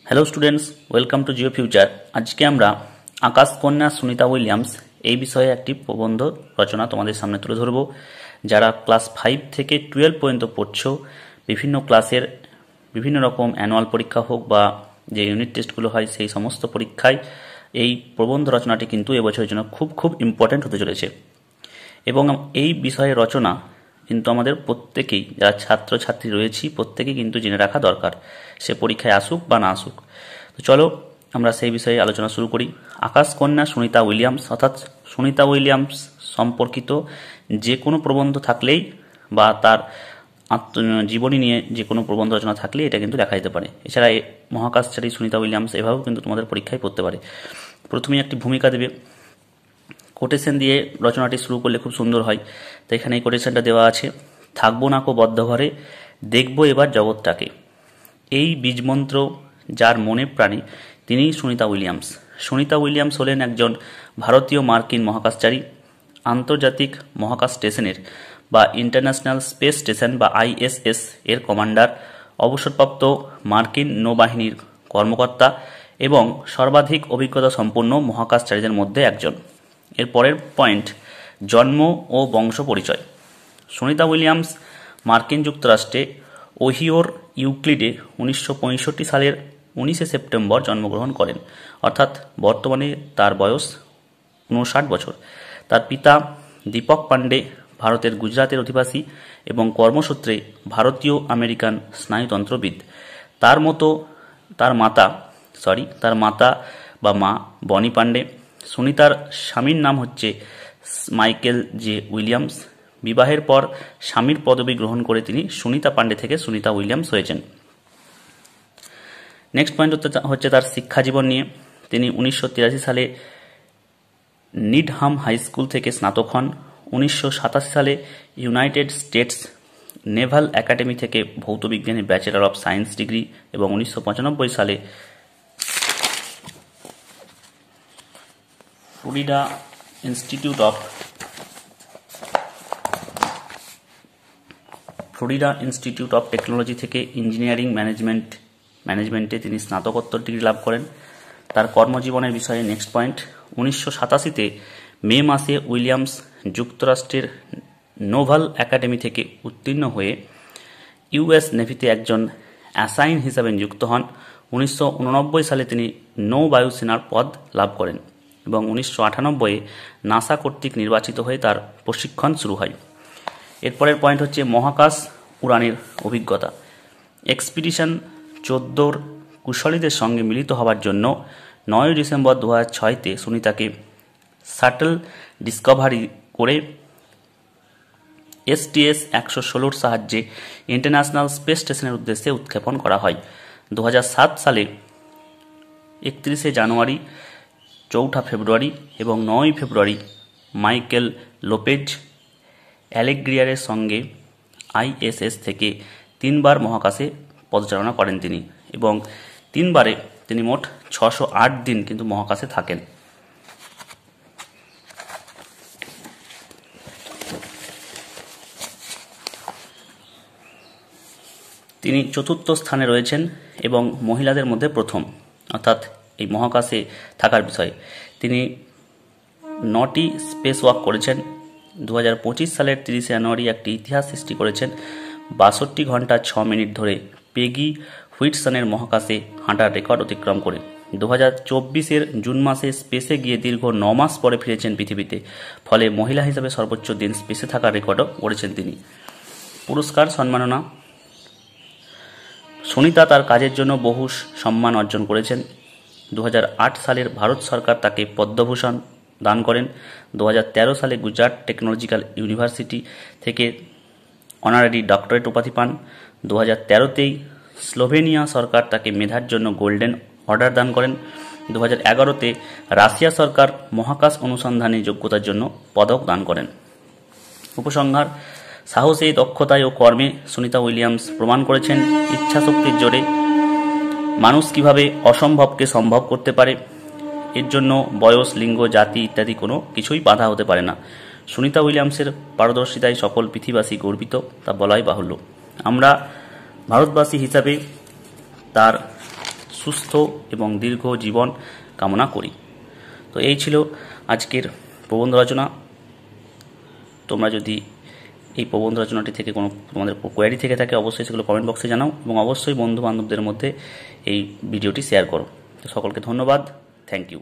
Hello students, welcome to Jio future. আজকে আমরা আকাশ কন্যা সুনিতা উইলিয়ামস এই বিষয়ে একটি প্রবন্ধ রচনা তোমাদের সামনে তুলে ধরব। যারা ক্লাস 5 থেকে 12 পর্যন্ত পড়ছো, বিভিন্ন ক্লাসের বিভিন্ন রকম অ্যানুয়াল পরীক্ষা হোক বা যে ইউনিট টেস্টগুলো হয় সেই সমস্ত পরীক্ষায় এই প্রবন্ধ রচনাটি কিন্তু এবছরের জন্য খুব ইম্পর্ট্যান্ট হতে চলেছে। এবং এই বিষয়ের রচনা কিন্তু আমাদের প্রত্যেকেই, যারা ছাত্রছাত্রী রয়েছি, প্রত্যেকেই কিন্তু জেনে রাখা দরকার, সে পরীক্ষায় আসুক বা না আসুক। তো চলো আমরা সেই বিষয়ে আলোচনা শুরু করি। আকাশ কন্যা সুনিতা উইলিয়ামস, অর্থাৎ সুনিতা উইলিয়ামস সম্পর্কিত যে কোনো প্রবন্ধ থাকলেই বা তার জীবনী নিয়ে যে কোনো প্রবন্ধ রচনা থাকলে এটা কিন্তু লেখা যেতে পারে। এছাড়া মহাকাশচারী সুনিতা উইলিয়ামস এভাবেও কিন্তু তোমাদের পরীক্ষায় পড়তে পারে। প্রথমেই একটি ভূমিকা দেবে, কোটেশন দিয়ে রচনাটি শুরু করলে খুব সুন্দর হয়। তো এখানে এই কোটেশনটা দেওয়া আছে: থাকবো না কো বদ্ধ ঘরে, দেখবো এবার জগৎটাকে। এই বীজমন্ত্র যার মনে প্রাণে, তিনিই সুনিতা উইলিয়ামস। সুনিতা উইলিয়ামস হলেন একজন ভারতীয় মার্কিন মহাকাশচারী। আন্তর্জাতিক মহাকাশ স্টেশনের বা ইন্টারন্যাশনাল স্পেস স্টেশন বা ISS এর কমান্ডার, অবসরপ্রাপ্ত মার্কিন নৌবাহিনীর কর্মকর্তা এবং সর্বাধিক অভিজ্ঞতা সম্পন্ন মহাকাশচারীদের মধ্যে একজন। এর পরের পয়েন্ট, জন্ম ও বংশ পরিচয়। সুনিতা উইলিয়ামস মার্কিন যুক্তরাষ্ট্রে ওহিওর ইউক্লিডে 1965 সালের 19শে সেপ্টেম্বর জন্মগ্রহণ করেন, অর্থাৎ বর্তমানে তার বয়স 59 বছর। তার পিতা দীপক পান্ডে ভারতের গুজরাটের অধিবাসী এবং কর্মসূত্রে ভারতীয় আমেরিকান স্নায়ুতন্ত্রবিদ। তার মাতা বা মা বনি পান্ডে। সুনিতার স্বামীর নাম হচ্ছে মাইকেল জে উইলিয়ামস। বিবাহের পর স্বামীর পদবি গ্রহণ করে তিনি সুনিতা পান্ডে থেকে সুনিতা উইলিয়ামস হয়েছেন। নেক্সট পয়েন্ট হচ্ছে তার শিক্ষা জীবন নিয়ে। তিনি 1983 সালে নিডহাম হাই স্কুল থেকে স্নাতক হন। 1987 সালে ইউনাইটেড স্টেটস নেভাল একাডেমি থেকে ভৌতবিজ্ঞানে ব্যাচেলর অফ সায়েন্স ডিগ্রি এবং 1995 সালে ফ্লোরিডা ইনস্টিটিউট অফ টেকনোলজি থেকে ইঞ্জিনিয়ারিং ম্যানেজমেন্টে তিনি স্নাতকোত্তর ডিগ্রি লাভ করেন। তার কর্মজীবনের বিষয়ে নেক্সট পয়েন্ট, 1987-তে মে মাসে উইলিয়ামস যুক্তরাষ্ট্রের নোভাল একাডেমি থেকে উত্তীর্ণ হয়ে US নেভিতে একজন অ্যাসাইন হিসাবে নিযুক্ত হন। 1989 সালে তিনি নৌবায়ুসেনার পদ লাভ করেন এবং 1998-এ নাসা কর্তৃক নির্বাচিত হয়ে তার প্রশিক্ষণ শুরু হয়। এরপরের পয়েন্ট হচ্ছে মহাকাশ উড়ানের অভিজ্ঞতা। এক্সপিডিশন 14 কুশলীদের সঙ্গে মিলিত হওয়ার জন্য 9 ডিসেম্বর 2006-তে সুনিতাকে শাটল ডিসকভারি করে STS-116-র সাহায্যে ইন্টারন্যাশনাল স্পেস স্টেশনের উদ্দেশ্যে উৎক্ষেপণ করা হয়। 2007 সালে 31শে জানুয়ারি, 4 ফেব্রুয়ারি এবং 9 ফেব্রুয়ারি মাইকেল লোপেজ অ্যালেগ্রিয়ারের সঙ্গে ISS থেকে 3 বার মহাকাশে পদচারণা করেন তিনি, এবং 3 বারে তিনি মোট 608 দিন কিন্তু মহাকাশে থাকেন। তিনি 4র্থ স্থানে রয়েছেন এবং মহিলাদের মধ্যে প্রথম, অর্থাৎ এই মহাকাশে থাকার বিষয়ে। তিনি 9টি স্পেস ওয়াক করেছেন। 2025 সালের 30 জানুয়ারি একটি ইতিহাস সৃষ্টি করেছেন। 62 ঘন্টা 6 মিনিট ধরে পেগি হুইটসনের মহাকাশে হাঁটার রেকর্ড অতিক্রম করে 2024-এর জুন মাসে স্পেসে গিয়ে দীর্ঘ 9 মাস পরে ফিরেছেন পৃথিবীতে। ফলে মহিলা হিসাবে সর্বোচ্চ দিন স্পেসে থাকার রেকর্ডও করেছেন তিনি। পুরস্কার সম্মাননা, সুনিতা তার কাজের জন্য বহু সম্মান অর্জন করেছেন। 2008 সালের ভারত সরকার তাকে পদ্মভূষণ দান করেন। 2013 সালে গুজরাট টেকনোলজিক্যাল ইউনিভার্সিটি থেকে অনারারি ডক্টরেট উপাধি পান। 2013-তেই স্লোভেনিয়া সরকার তাকে মেধার জন্য গোল্ডেন অর্ডার দান করেন। 2011-তে রাশিয়া সরকার মহাকাশ অনুসন্ধানে যোগ্যতার জন্য পদক দান করেন। উপসংহার, সাহসে, দক্ষতায় ও কর্মে সুনিতা উইলিয়ামস প্রমাণ করেছেন ইচ্ছাশক্তির জোরে মানুষ কিভাবে অসম্ভবকে সম্ভব করতে পারে। এর জন্য বয়স, লিঙ্গ, জাতি ইত্যাদি কোনো কিছুই বাধা হতে পারে না। সুনিতা উইলিয়ামসের পারদর্শিতায় সকল পৃথিবীবাসী গর্বিত, তা বলাই বাহুল্য। আমরা ভারতবাসী হিসাবে তার সুস্থ এবং দীর্ঘ জীবন কামনা করি। তো এই ছিল আজকের প্রবন্ধ রচনা। তোমরা যদি এই প্রবন্ধ রচনাটি থেকে কোনো তোমাদের কোয়ারি থেকে থাকে অবশ্যই সেগুলো কমেন্ট বক্সে জানাও এবং অবশ্যই বন্ধু বান্ধবদের মধ্যে এই ভিডিওটি শেয়ার করো। তো সকলকে ধন্যবাদ, থ্যাংক ইউ।